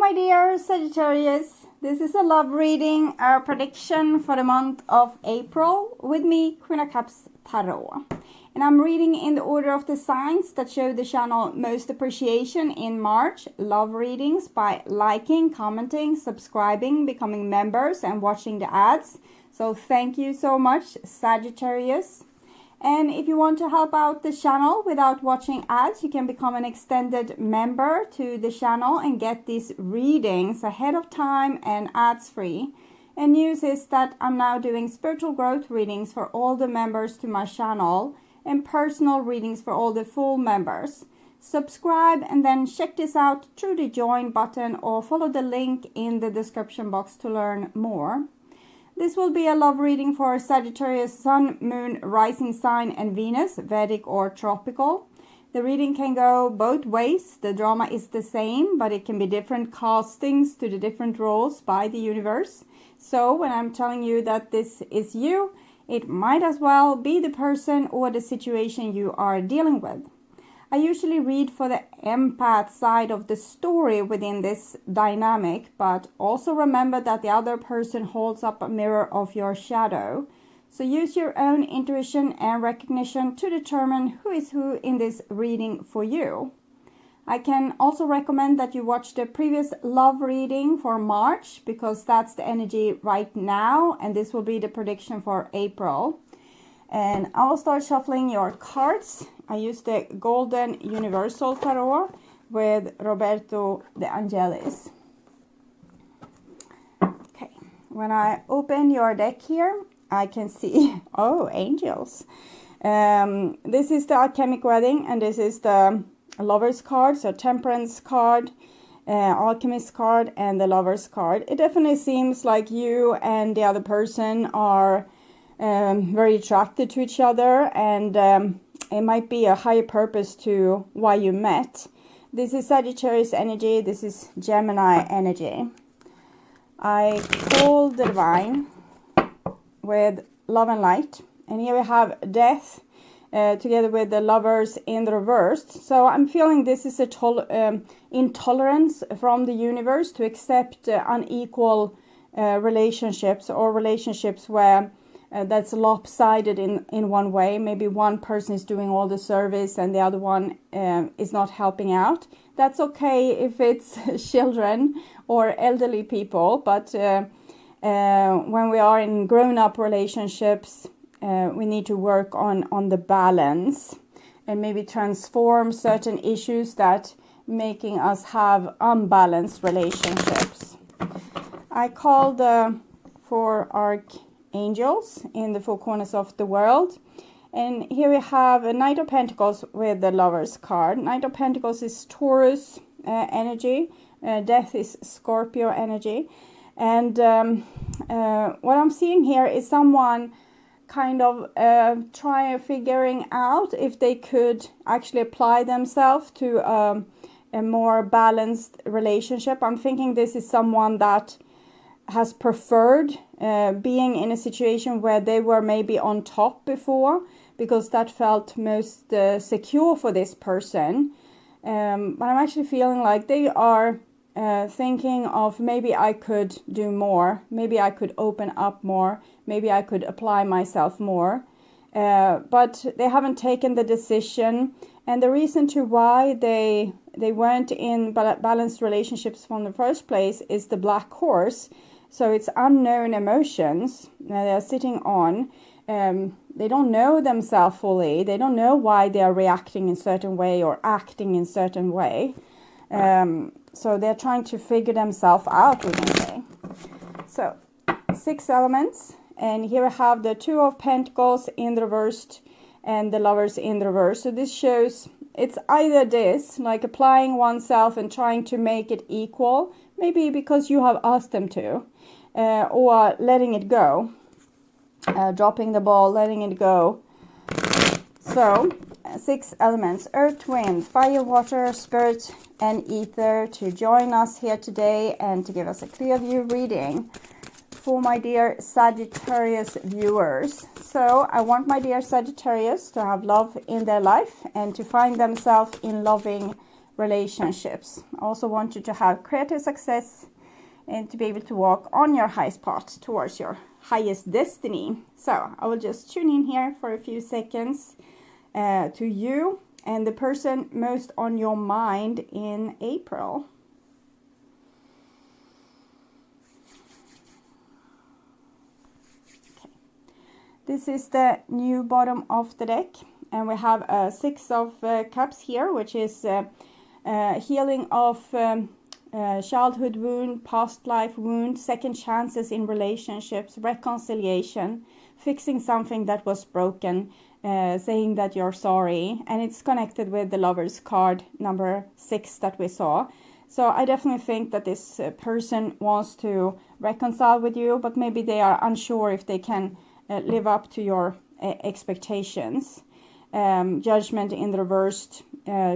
my dear Sagittarius, this is a love reading, a prediction for the month of April with me, Queen of Cups Tarot. And I'm reading in the order of the signs that show the channel most appreciation in March. Love readings by liking, commenting, subscribing, becoming members and watching the ads. So thank you so much, Sagittarius. And if you want to help out the channel without watching ads, you can become an extended member to the channel and get these readings ahead of time and ads free. And news is that I'm now doing spiritual growth readings for all the members to my channel and personal readings for all the full members. Subscribe and then check this out through the join button or follow the link in the description box to learn more. This will be a love reading for Sagittarius, Sun, Moon, Rising Sign and Venus, Vedic or Tropical. The reading can go both ways. The drama is the same, but it can be different castings to the different roles by the universe. So when I'm telling you that this is you, it might as well be the person or the situation you are dealing with. I usually read for the empath side of the story within this dynamic, but also remember that the other person holds up a mirror of your shadow. So use your own intuition and recognition to determine who is who in this reading for you. I can also recommend that you watch the previous love reading for March, because that's the energy right now, and this will be the prediction for April. And I'll start shuffling your cards. I use the Golden Universal Tarot with Roberto De Angelis. Okay, when I open your deck here, I can see, oh, angels. This is the Alchemic Wedding, and this is the Lover's card, so Temperance card, Alchemist card, and the Lover's card. It definitely seems like you and the other person are very attracted to each other, and it might be a higher purpose to why you met. This is Sagittarius energy. This is Gemini energy. I call the divine with love and light, and here we have death together with the lovers in the reversed. So I'm feeling this is a intolerance from the universe to accept unequal relationships, or relationships where that's lopsided in one way. Maybe one person is doing all the service and the other one is not helping out. That's okay if it's children or elderly people, but when we are in grown-up relationships, we need to work on the balance and maybe transform certain issues that making us have unbalanced relationships. I called for archangels in the four corners of the world, and here we have a Knight of Pentacles with the Lover's card. Knight of Pentacles is Taurus energy, death is Scorpio energy, and what I'm seeing here is someone kind of figuring out if they could actually apply themselves to a more balanced relationship. I'm thinking this is someone that has preferred being in a situation where they were maybe on top before, because that felt most secure for this person. But I'm actually feeling like they are thinking of, maybe I could do more, maybe I could open up more, maybe I could apply myself more. But they haven't taken the decision, and the reason to why they weren't in balanced relationships from the first place is the Black Horse. So it's unknown emotions they're sitting on. They don't know themselves fully. They don't know why they are reacting in certain way or acting in certain way. So they're trying to figure themselves out, we can say. So 6 elements. And here we have the Two of Pentacles in the reversed and the Lovers in the reverse. So this shows it's either this, like applying oneself and trying to make it equal, maybe because you have asked them to, or letting it go, dropping the ball, letting it go. So 6 elements: earth, wind, fire, water, spirit and ether, to join us here today and to give us a clear view reading for my dear Sagittarius viewers. So I want my dear Sagittarius to have love in their life and to find themselves in loving relationships. I also want you to have creative success and to be able to walk on your highest path towards your highest destiny. So I will just tune in here for a few seconds to you and the person most on your mind in April. Okay. This is the new bottom of the deck, and we have a 6 of Cups here, which is healing of childhood wound, past life wound, second chances in relationships, reconciliation, fixing something that was broken, saying that you're sorry, and it's connected with the Lovers card number 6 that we saw. So I definitely think that this person wants to reconcile with you, but maybe they are unsure if they can live up to your expectations. Judgment in the reversed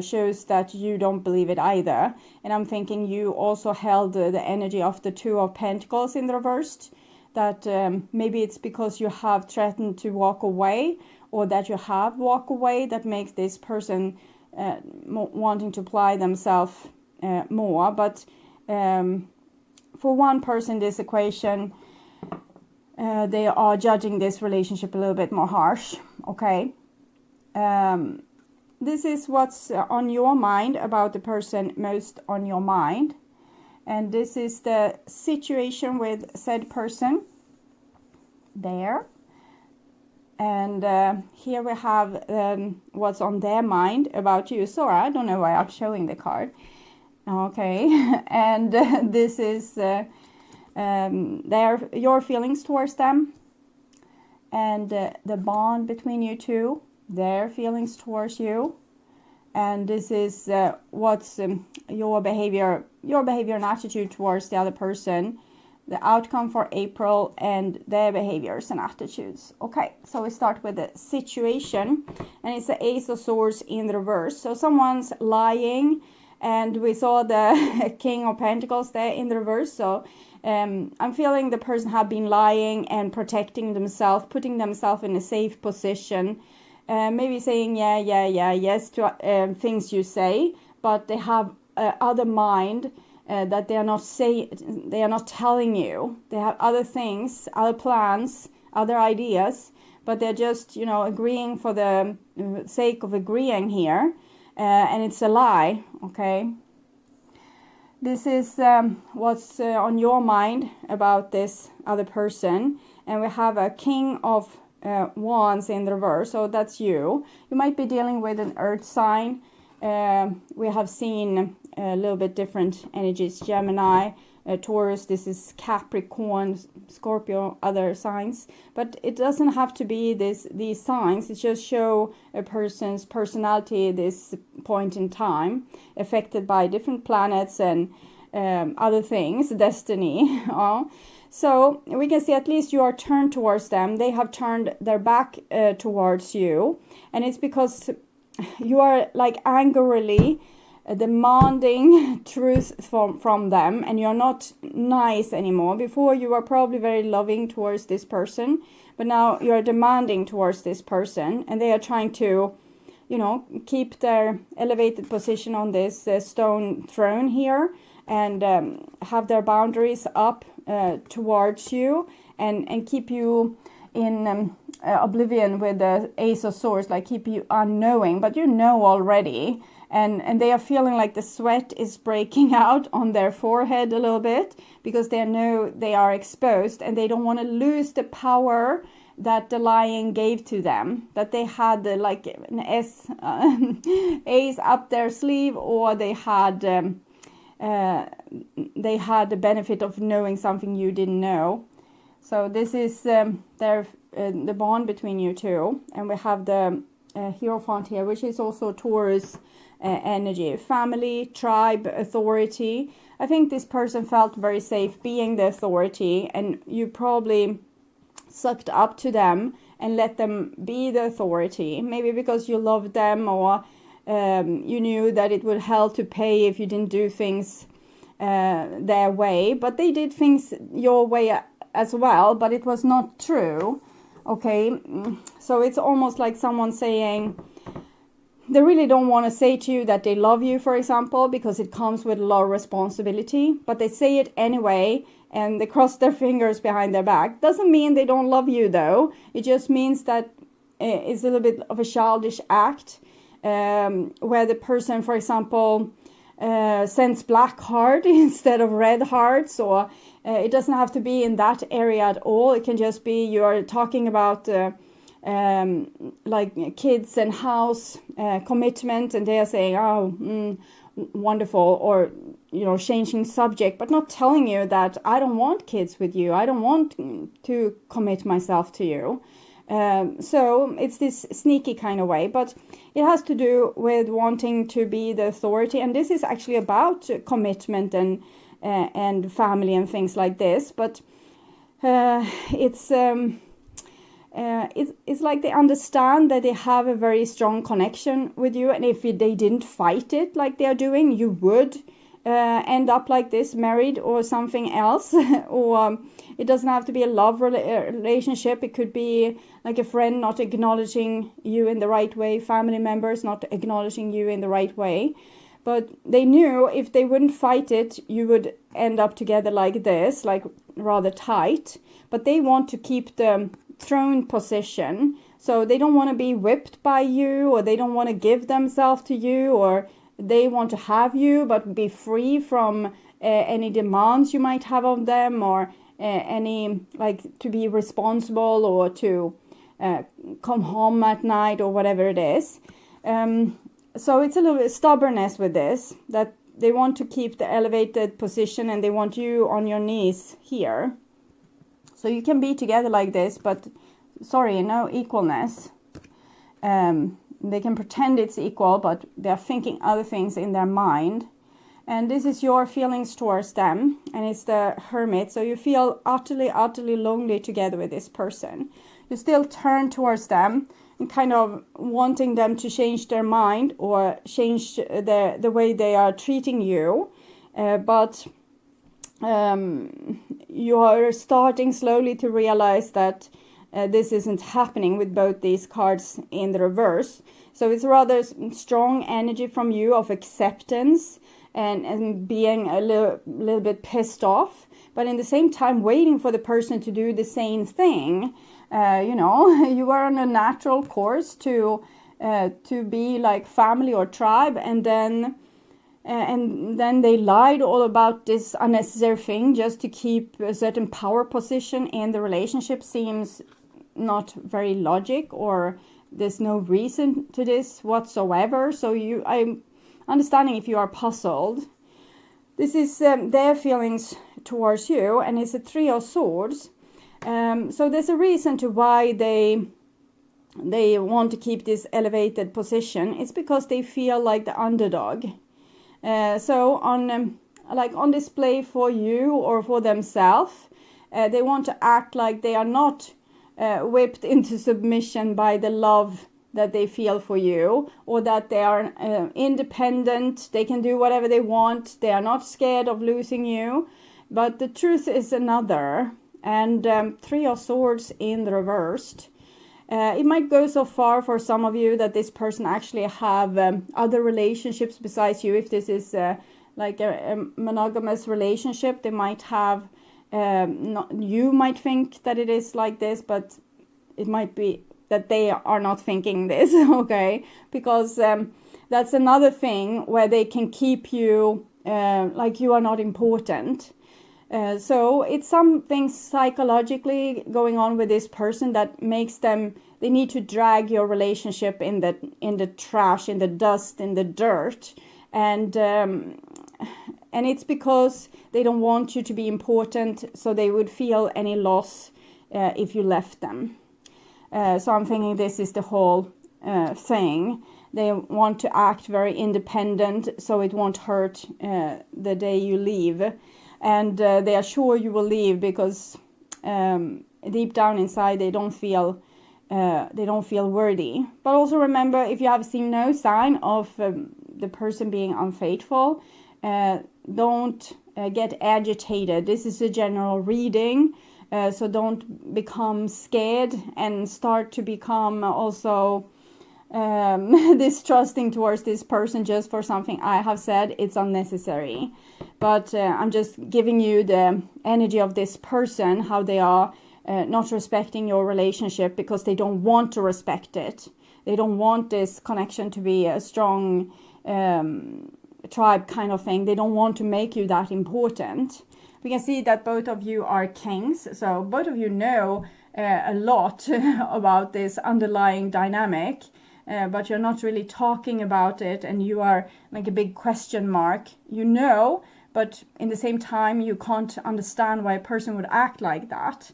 shows that you don't believe it either, and I'm thinking you also held the energy of the 2 of Pentacles in the reversed, that maybe it's because you have threatened to walk away, or that you have walked away, that makes this person wanting to apply themselves more. But for one person, this equation, they are judging this relationship a little bit more harsh. Okay. This is what's on your mind about the person most on your mind. And this is the situation with said person there. And here we have what's on their mind about you. Sorry, I don't know why I'm showing the card. Okay. And this is your feelings towards them. And the bond between you two. Their feelings towards you, and this is what's your behavior and attitude towards the other person, the outcome for April, and their behaviors and attitudes. Okay, so we start with the situation, and it's the Ace of Swords in the reverse. So someone's lying, and we saw the King of Pentacles there in the reverse. So I'm feeling the person have been lying and protecting themselves, putting themselves in a safe position. Maybe saying yes to things you say, but they have other mind that they are not telling you. They have other things, other plans, other ideas, but they're just agreeing for the sake of agreeing here, and it's a lie. Okay. This is what's on your mind about this other person, and we have a King of Wands in the reverse, so that's you. You might be dealing with an earth sign. We have seen a little bit different energies. Gemini, Taurus, this is Capricorn, Scorpio, other signs. But it doesn't have to be these signs. It just show a person's personality at this point in time, affected by different planets and other things, destiny. So we can see at least you are turned towards them. They have turned their back towards you. And it's because you are like angrily demanding truth from them. And you're not nice anymore. Before you were probably very loving towards this person. But now you're demanding towards this person. And they are trying to, keep their elevated position on this stone throne here. And have their boundaries up towards you, and keep you in oblivion with the Ace of Swords, like keep you unknowing, but you know already, and they are feeling like the sweat is breaking out on their forehead a little bit, because they know they are exposed, and they don't want to lose the power that the lying gave to them, that they had like an ace up their sleeve, or they had the benefit of knowing something you didn't know. So this is the bond between you two. And we have the Hierophant here, which is also Taurus energy. Family, tribe, authority. I think this person felt very safe being the authority, and you probably sucked up to them and let them be the authority. Maybe because you loved them, or you knew that it would hell to pay if you didn't do things their way. But they did things your way as well, but it was not true. Okay, so it's almost like someone saying, they really don't want to say to you that they love you, for example, because it comes with a lot of responsibility, but they say it anyway, and they cross their fingers behind their back. Doesn't mean they don't love you, though. It just means that it's a little bit of a childish act, where the person, for example, sends black heart instead of red hearts, or it doesn't have to be in that area at all. It can just be you're talking about like kids and house commitment, and they are saying, oh, wonderful, or changing subject, but not telling you that I don't want kids with you, I don't want to commit myself to you. So it's this sneaky kind of way, but it has to do with wanting to be the authority, and this is actually about commitment and family and things like this. But it's like they understand that they have a very strong connection with you, and if they didn't fight it like they are doing, you would end up like this, married or something else. Or it doesn't have to be a love relationship. It could be like a friend not acknowledging you in the right way, family members not acknowledging you in the right way. But they knew if they wouldn't fight it, you would end up together like this, like rather tight. But they want to keep the throne position, so they don't want to be whipped by you, or they don't want to give themselves to you, or they want to have you but be free from any demands you might have of them, or any, like, to be responsible, or to come home at night, or whatever it is. So it's a little bit stubbornness with this, that they want to keep the elevated position, and they want you on your knees here. So you can be together like this, but sorry, no equalness. They can pretend it's equal, but they're thinking other things in their mind. And this is your feelings towards them, and it's the Hermit. So you feel utterly, utterly lonely together with this person. You still turn towards them and kind of wanting them to change their mind or change the way they are treating you. But you are starting slowly to realize that this isn't happening with both these cards in the reverse. So it's rather strong energy from you of acceptance and being a little bit pissed off, but in the same time waiting for the person to do the same thing. You are on a natural course to be like family or tribe, and then they lied all about this unnecessary thing just to keep a certain power position in the relationship. Seems not very logic, or there's no reason to this whatsoever. So I'm understanding if you are puzzled. This is their feelings towards you, and it's a Three of Swords. So there's a reason to why they want to keep this elevated position. It's because they feel like the underdog. So on display for you or for themselves, they want to act like they are not whipped into submission by the love that they feel for you, or that they are independent, they can do whatever they want, they are not scared of losing you. But the truth is another, and Three of Swords in the reversed. It might go so far for some of you that this person actually have other relationships besides you. If this is like a monogamous relationship, they might have, you might think that it is like this, but it might be that they are not thinking this, okay? Because that's another thing where they can keep you like you are not important. So it's something psychologically going on with this person that makes them, they need to drag your relationship in the trash, in the dust, in the dirt. And it's because they don't want you to be important, so they would feel any loss if you left them. So I'm thinking this is the whole thing. They want to act very independent, so it won't hurt the day you leave. And they are sure you will leave because deep down inside they don't feel worthy. But also remember, if you have seen no sign of the person being unfaithful, don't get agitated. This is a general reading. So don't become scared and start to become also distrusting towards this person just for something I have said, it's unnecessary. But I'm just giving you the energy of this person, how they are not respecting your relationship because they don't want to respect it. They don't want this connection to be a strong tribe kind of thing. They don't want to make you that important. We can see that both of you are kings, so both of you know a lot about this underlying dynamic, but you're not really talking about it, and you are like a big question mark. You know, but in the same time you can't understand why a person would act like that,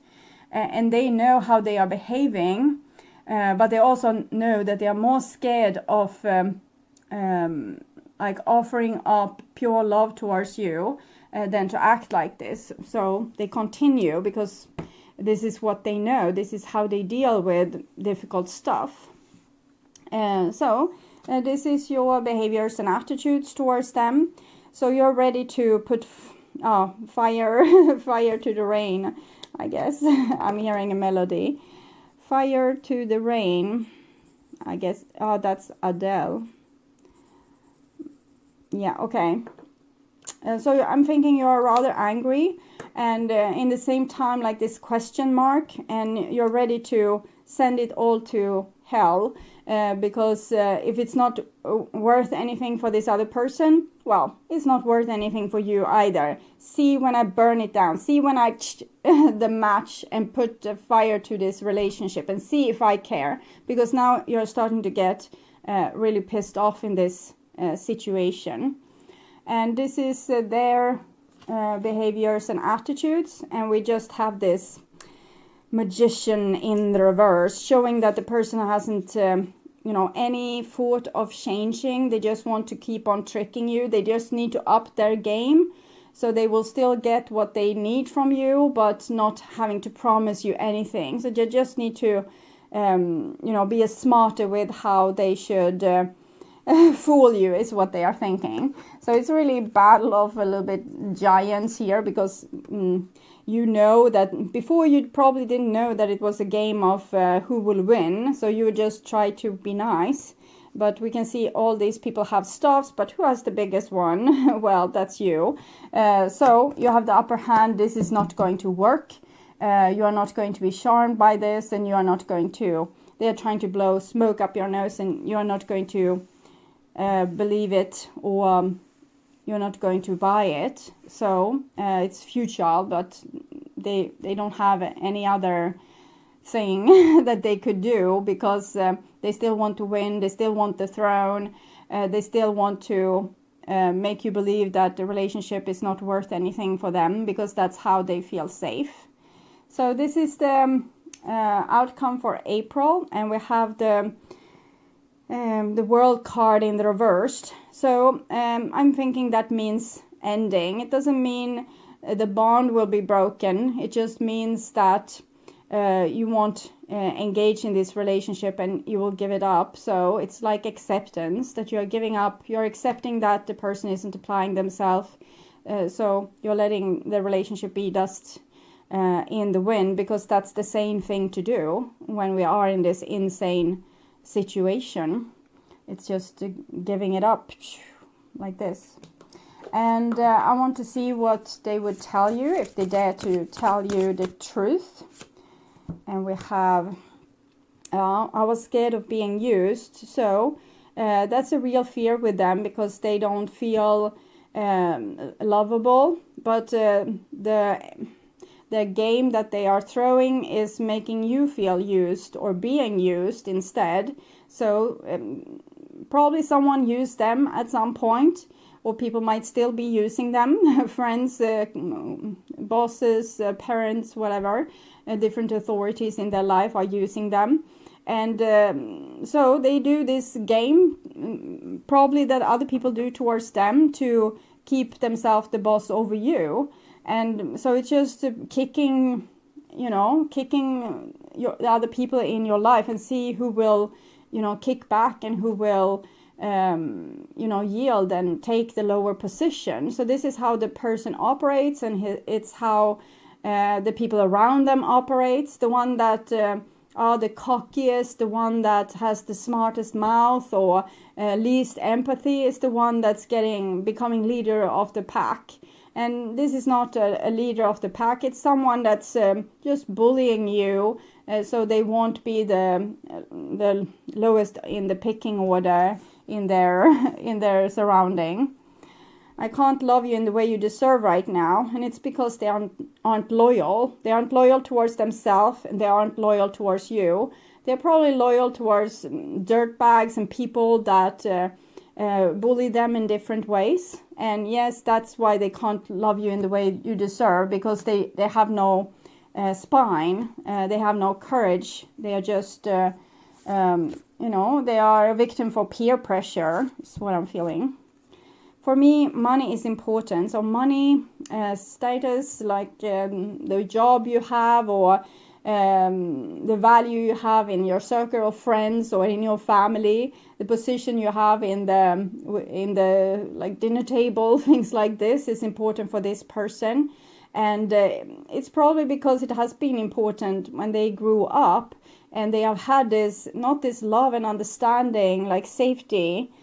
and they know how they are behaving, but they also know that they are more scared of like offering up pure love towards you than to act like this. So they continue because this is what they know. This is how they deal with difficult stuff. So this is your behaviors and attitudes towards them. So you're ready to put fire to the rain, I guess. I'm hearing a melody. Fire to the rain. I guess, that's ADELE. Yeah, okay. So I'm thinking you're rather angry, and in the same time like this question mark, and you're ready to send it all to hell, because if it's not worth anything for this other person, well, it's not worth anything for you either. See when I burn it down, see when I the match and put the fire to this relationship, and see if I care, because now you're starting to get really pissed off in this situation. And this is their behaviors and attitudes, and we just have this magician in the reverse, showing that the person hasn't any thought of changing. They just want to keep on tricking you. They just need to up their game, so they will still get what they need from you, but not having to promise you anything. So they just need to be smarter with how they should fool you, is what they are thinking. So it's really a battle of a little bit giants here, because you know that before you probably didn't know that it was a game of who will win, so you would just try to be nice. But we can see all these people have staffs, but who has the biggest one? Well, that's you. So you have the upper hand. This is not going to work. You are not going to be charmed by this, and you are not going to, they are trying to blow smoke up your nose, and you are not going to believe it, or you're not going to buy it. So it's futile, but they don't have any other thing that they could do, because they still want to win, they still want the throne, they still want to make you believe that the relationship is not worth anything for them, because that's how they feel safe. So this is the outcome for April, and we have the World card in the reversed. So I'm thinking that means ending. It doesn't mean the bond will be broken. It just means that you won't engage in this relationship, and you will give it up. So it's like acceptance, that you're giving up. You're accepting that the person isn't applying themselves. So you're letting the relationship be dust in the wind, because that's the same thing to do when we are in this insane situation. It's just giving it up like this. And I want to see what they would tell you, if they dare to tell you the truth. And we have I was scared of being used. So that's a real fear with them, because they don't feel lovable, but the game that they are throwing is making you feel used, or being used instead. So probably someone used them at some point, or people might still be using them. Friends, bosses, parents, whatever, different authorities in their life are using them. And so they do this game, probably that other people do towards them, to keep themselves the boss over you. And so it's just kicking the other people in your life, and see who will, kick back, and who will, yield and take the lower position. So this is how the person operates, and it's how the people around them operates. The one that are the cockiest, the one that has the smartest mouth, or least empathy is the one that's becoming leader of the pack. And this is not a leader of the pack. It's someone that's just bullying you, so they won't be the lowest in the pecking order in their surrounding. I can't love you in the way you deserve right now, and it's because they aren't loyal. They aren't loyal towards themselves, and they aren't loyal towards you. They're probably loyal towards dirtbags and people that bully them in different ways. And yes, that's why they can't love you in the way you deserve, because they have no spine. They have no courage. They are just, they are a victim for peer pressure, is what I'm feeling. For me, money is important. So money, status, like the job you have, or the value you have in your circle of friends or in your family, the position you have in the like dinner table, things like this is important for this person. And it's probably because it has been important when they grew up, and they have had not this love and understanding, like safety,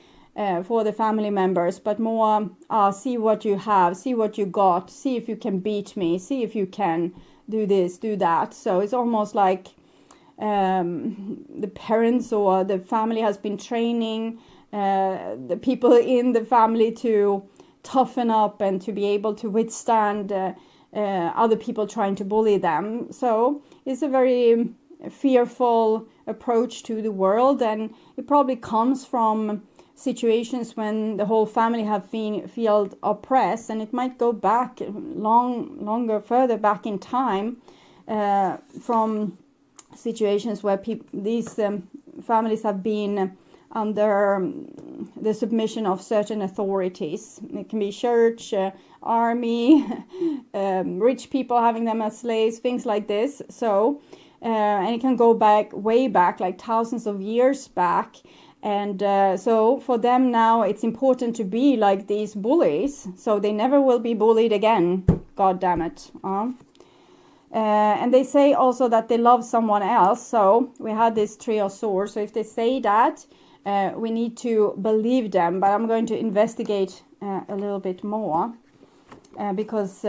for the family members, but more see what you have, see what you got, see if you can beat me, see if you can do this, do that. So it's almost like the parents or the family has been training the people in the family to toughen up and to be able to withstand other people trying to bully them. So it's a very fearful approach to the world, and it probably comes from situations when the whole family have felt oppressed, and it might go back further back in time, from situations where these families have been under the submission of certain authorities. It can be church, army, rich people having them as slaves, things like this. So and it can go way back, like thousands of years back. And so for them now, it's important to be like these bullies, so they never will be bullied again. God damn it. And they say also that they love someone else. So we had this Three of Swords. So if they say that, we need to believe them. But I'm going to investigate a little bit more because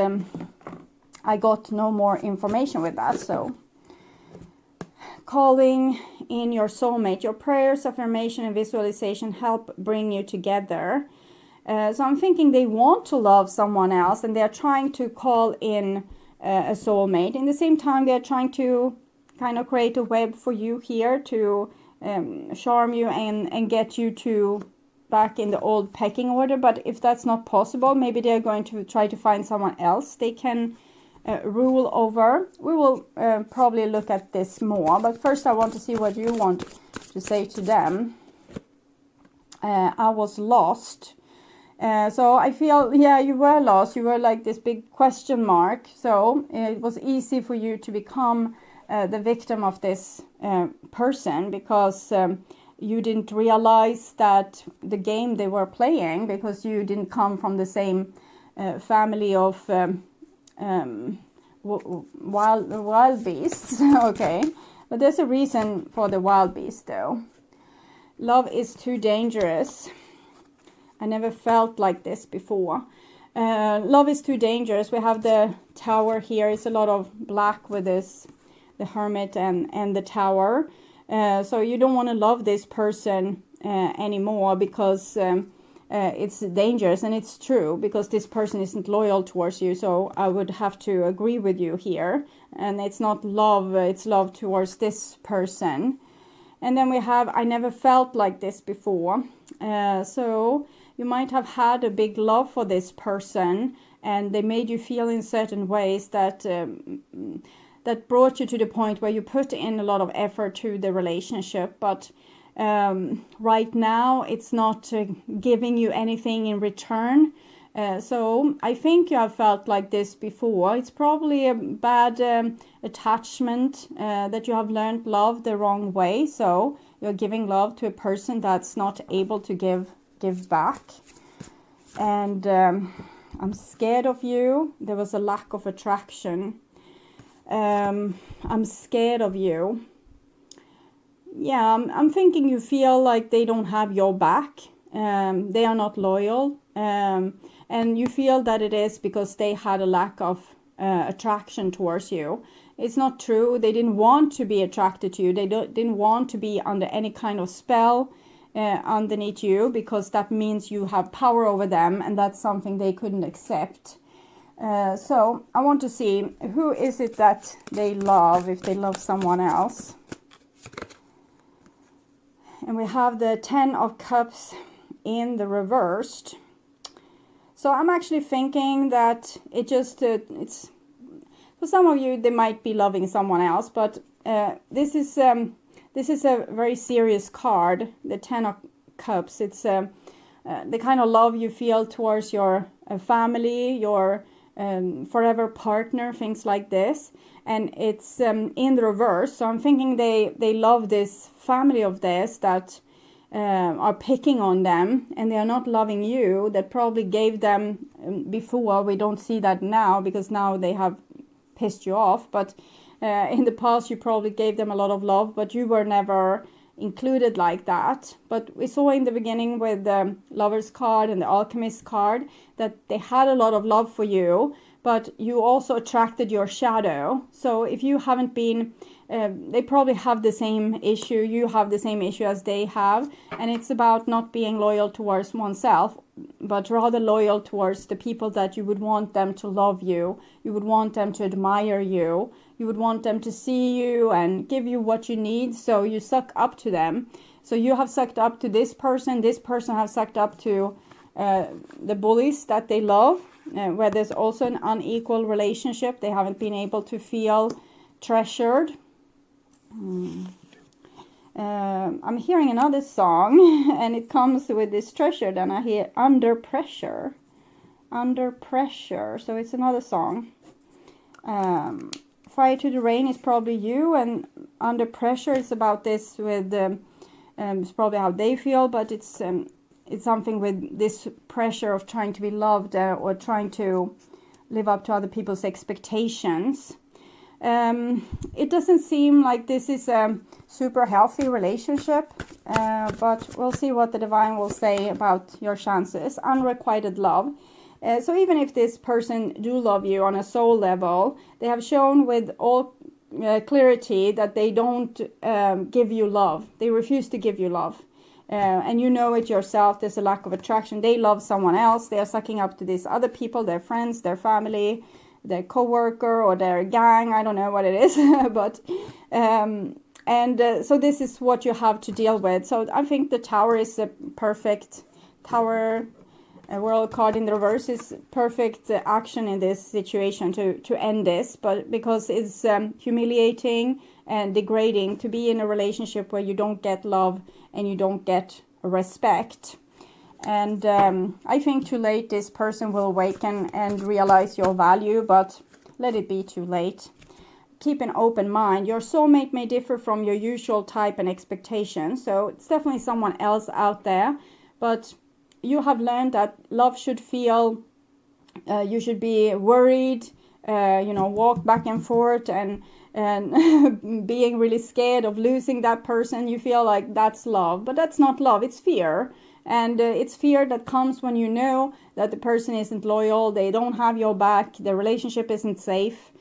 I got no more information with that. So calling in your soulmate. Your prayers, affirmation, and visualization help bring you together. So I'm thinking they want to love someone else, and they're trying to call in a soulmate. In the same time, they're trying to kind of create a web for you here to charm you and get you to back in the old pecking order. But if that's not possible, maybe they're going to try to find someone else they can rule over. We will probably look at this more, but first I want to see what you want to say to them. I was lost. So I feel, yeah, you were lost. You were like this big question mark. So it was easy for you to become the victim of this person, because you didn't realize that the game they were playing, because you didn't come from the same family of wild beasts. Okay, but there's a reason for the wild beast though. Love is too dangerous. I never felt like this before. Love is too dangerous. We have the tower here. It's a lot of black with this, the hermit and the tower. So you don't want to love this person anymore, because it's dangerous, and it's true, because this person isn't loyal towards you. So I would have to agree with you here. And it's not love, it's love towards this person. And then we have, I never felt like this before. So you might have had a big love for this person, and they made you feel in certain ways that that brought you to the point where you put in a lot of effort to the relationship. But right now it's not giving you anything in return. So I think you have felt like this before. It's probably a bad attachment, that you have learned love the wrong way. So you're giving love to a person that's not able to give back. And I'm scared of you. There was a lack of attraction. I'm scared of you. yeah, I'm thinking you feel like they don't have your back. They are not loyal. And you feel that it is because they had a lack of attraction towards you. It's not true. They didn't want to be attracted to you. They didn't want to be under any kind of spell underneath you, because that means you have power over them, and that's something they couldn't accept. So I want to see, who is it that they love, if they love someone else. And we have the 10 of Cups in the reversed. So I'm actually thinking that it's for some of you, they might be loving someone else, but this is a very serious card, the 10 of Cups. It's the kind of love you feel towards your family, your forever partner, things like this. And it's in the reverse. So I'm thinking they love this family of theirs that are picking on them, and they are not loving you. That probably gave them before. We don't see that now, because now they have pissed you off. But in the past, you probably gave them a lot of love, but you were never included like that. But we saw in the beginning with the Lover's card and the Alchemist card that they had a lot of love for you, but you also attracted your shadow. So if you haven't been, they probably have the same issue, you have the same issue as they have, and it's about not being loyal towards oneself, but rather loyal towards the people that you would want them to love you, you would want them to admire you, you would want them to see you and give you what you need, so you suck up to them. So you have sucked up to this person has sucked up to the bullies that they love, where there's also an unequal relationship. They haven't been able to feel treasured. I'm hearing another song, and it comes with this treasured, and I hear under pressure. Under pressure. So it's another song. Fire to the Rain is probably you, and under pressure is about this with it's probably how they feel, but it's something with this pressure of trying to be loved or trying to live up to other people's expectations. It doesn't seem like this is a super healthy relationship, but we'll see what the divine will say about your chances. Unrequited love. So even if this person do love you on a soul level, they have shown with all clarity that they don't give you love. They refuse to give you love. And you know it yourself, there's a lack of attraction. They love someone else. They are sucking up to these other people, their friends, their family, their co-worker or their gang. I don't know what it is. But so this is what you have to deal with. So I think the Tower is a perfect Tower. World card in the reverse is perfect action in this situation to end this, but because it's humiliating and degrading to be in a relationship where you don't get love and you don't get respect. And I think too late this person will awaken and realize your value, but let it be too late. Keep an open mind. Your soulmate may differ from your usual type and expectation, so it's definitely someone else out there, but you have learned that love should feel, you should be worried, walk back and forth and being really scared of losing that person. You feel like that's love, but that's not love, it's fear. And it's fear that comes when you know that the person isn't loyal, they don't have your back, the relationship isn't safe.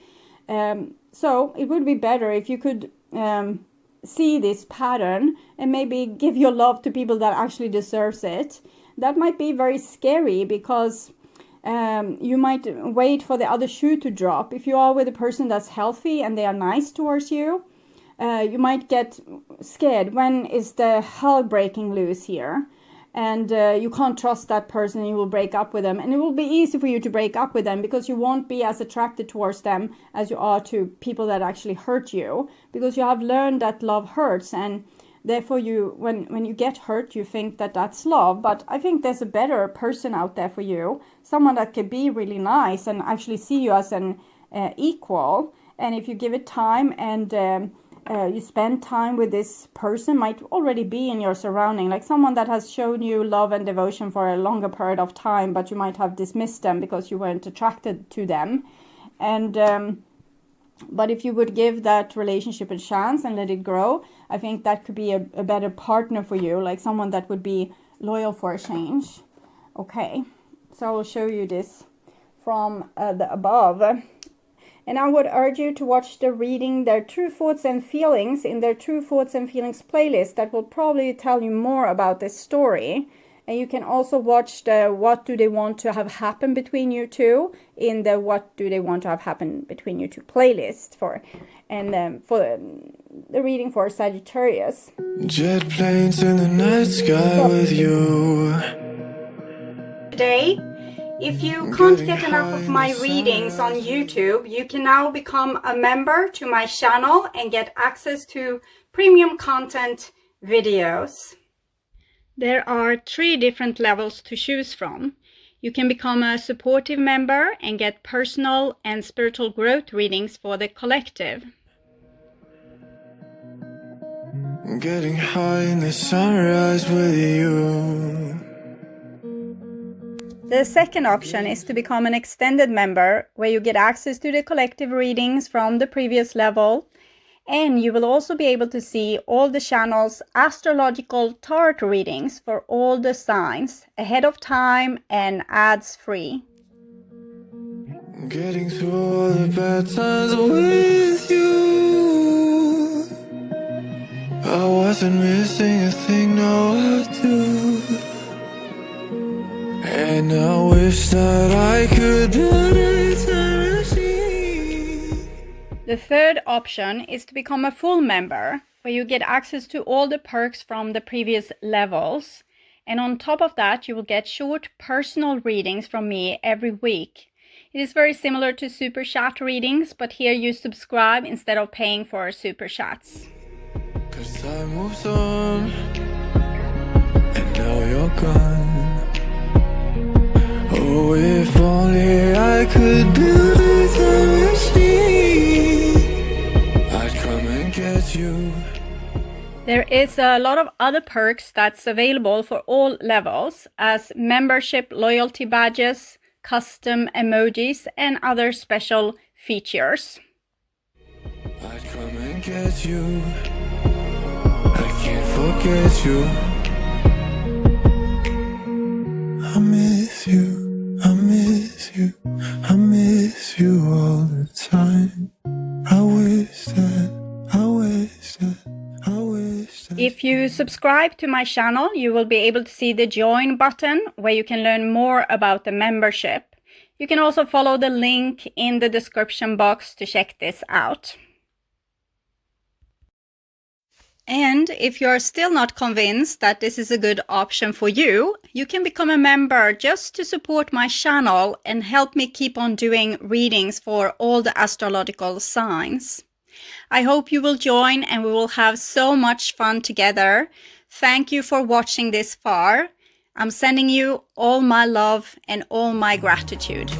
So it would be better if you could see this pattern and maybe give your love to people that actually deserves it. That might be very scary, because you might wait for the other shoe to drop. If you are with a person that's healthy and they are nice towards you, you might get scared. When is the hell breaking loose here? And you can't trust that person, and you will break up with them. And it will be easy for you to break up with them, because you won't be as attracted towards them as you are to people that actually hurt you, because you have learned that love hurts, and therefore, when you get hurt, you think that that's love. But I think there's a better person out there for you. Someone that could be really nice and actually see you as an equal. And if you give it time and you spend time with this person, might already be in your surrounding. Like someone that has shown you love and devotion for a longer period of time, but you might have dismissed them because you weren't attracted to them. And But if you would give that relationship a chance and let it grow, I think that could be a better partner for you, like someone that would be loyal for a change. Okay, so I will show you this from the above. And I would urge you to watch the reading Their True Thoughts and Feelings in their True Thoughts and Feelings playlist. That will probably tell you more about this story. And you can also watch the What Do They Want to Have Happen Between You Two in the What Do They Want to Have Happen Between You Two playlist for the reading for Sagittarius. Jet planes in the night sky with you. Today, if you can't get enough of my readings on YouTube, you can now become a member to my channel and get access to premium content videos. There are 3 different levels to choose from. You can become a supportive member and get personal and spiritual growth readings for the collective. Getting high in the sunrise with you. The second option is to become an extended member, where you get access to the collective readings from the previous level, and you will also be able to see all the channel's astrological tarot readings for all the signs ahead of time and ads free. Getting through all the bad times with you. I wasn't missing a thing, no I do. And I wish that I could build a time machine. The third option is to become a full member, where you get access to all the perks from the previous levels. And on top of that, you will get short personal readings from me every week. It is very similar to super chat readings, but here you subscribe instead of paying for super chats. 'Cause time moves on, and now you're gone. Oh, if only I could build a time machine, I'd come and get you. There is a lot of other perks that's available for all levels, as membership loyalty badges, custom emojis, and other special features. I'd come and get you. I can't forget you. I miss you. I miss you, I miss you all the time. I wish that. If you subscribe to my channel, you will be able to see the join button, where you can learn more about the membership. You can also follow the link in the description box to check this out. And if you are still not convinced that this is a good option for you, you can become a member just to support my channel and help me keep on doing readings for all the astrological signs. I hope you will join and we will have so much fun together. Thank you for watching this far. I'm sending you all my love and all my gratitude.